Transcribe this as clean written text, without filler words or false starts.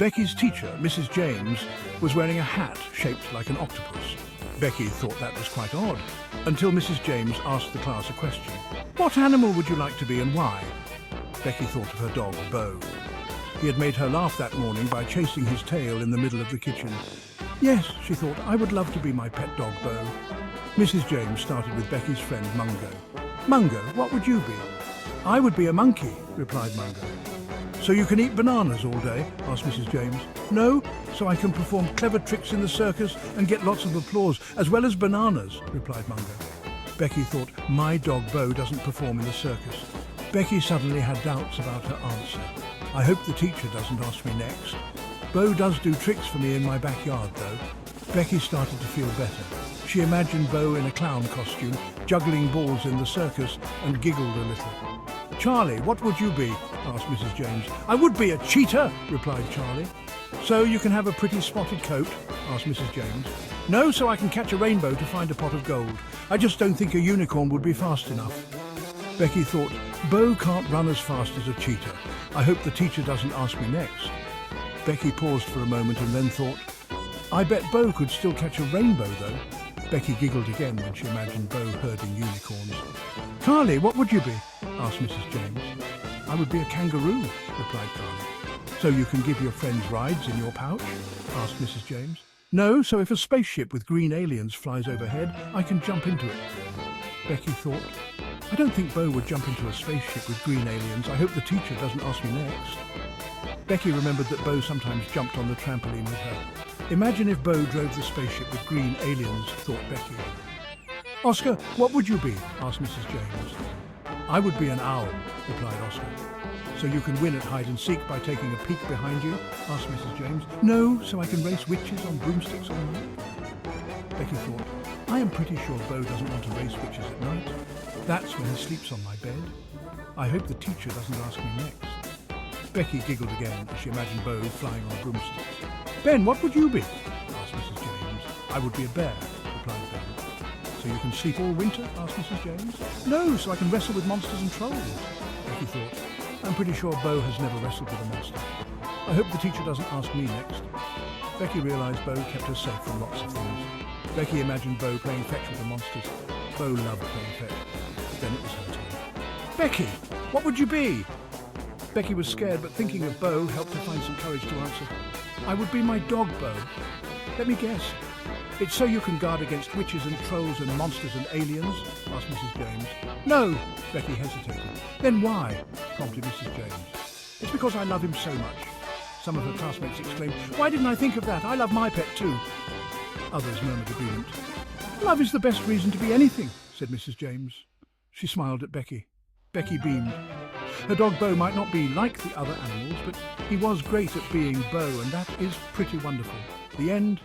Becky's teacher, Mrs. James, was wearing a hat shaped like an octopus. Becky thought that was quite odd, until Mrs. James asked the class a question. What animal would you like to be and why? Becky thought of her dog, Bo. He had made her laugh that morning by chasing his tail in the middle of the kitchen. Yes, she thought, I would love to be my pet dog, Bo. Mrs. James started with Becky's friend, Mungo. Mungo, what would you be? I would be a monkey, replied Mungo. So you can eat bananas all day? Asked Mrs. James. No, so I can perform clever tricks in the circus and get lots of applause, as well as bananas, replied Mungo. Becky thought, my dog Bo doesn't perform in the circus. Becky suddenly had doubts about her answer. I hope the teacher doesn't ask me next. Bo does do tricks for me in my backyard, though. Becky started to feel better. She imagined Bo in a clown costume, juggling balls in the circus, and giggled a little. Charlie, what would you be? Asked Mrs. James. I would be a cheetah, replied Charlie. So you can have a pretty spotted coat? Asked Mrs. James. No, so I can catch a rainbow to find a pot of gold. I just don't think a unicorn would be fast enough. Becky thought, Bo can't run as fast as a cheetah. I hope the teacher doesn't ask me next. Becky paused for a moment and then thought, I bet Bo could still catch a rainbow, though. Becky giggled again when she imagined Bo herding unicorns. Carly, what would you be? Asked Mrs. James. I would be a kangaroo, replied Carly. So you can give your friends rides in your pouch? Asked Mrs. James. No, so if a spaceship with green aliens flies overhead, I can jump into it. Becky thought, I don't think Bo would jump into a spaceship with green aliens. I hope the teacher doesn't ask me next. Becky remembered that Bo sometimes jumped on the trampoline with her. Imagine if Bo drove the spaceship with green aliens, thought Becky. Oscar, what would you be? Asked Mrs. James. I would be an owl, replied Oscar. So you can win at hide and seek by taking a peek behind you? Asked Mrs. James. No, so I can race witches on broomsticks all night? Becky thought, I am pretty sure Bo doesn't want to race witches at night. That's when he sleeps on my bed. I hope the teacher doesn't ask me next. Becky giggled again as she imagined Bo flying on broomsticks. Ben, what would you be? Asked Mrs. James. I would be a bear, replied Ben. So you can sleep all winter? Asked Mrs. James. No, so I can wrestle with monsters and trolls. Becky thought, I'm pretty sure Bo has never wrestled with a monster. I hope the teacher doesn't ask me next. Becky realised Bo kept her safe from lots of things. Becky imagined Bo playing fetch with the monsters. Bo loved playing fetch. Then it was her turn. Becky, what would you be? Becky was scared, but thinking of Bo helped her find some courage to answer. I would be my dog, Bo. Let me guess. It's so you can guard against witches and trolls and monsters and aliens? Asked Mrs. James. No, Becky hesitated. Then why? Prompted Mrs. James. It's because I love him so much. Some of her classmates exclaimed, why didn't I think of that? I love my pet too. Others murmured agreement. Love is the best reason to be anything, said Mrs. James. She smiled at Becky. Becky beamed. Her dog Bo might not be like the other animals, but he was great at being Bo, and that is pretty wonderful. The end.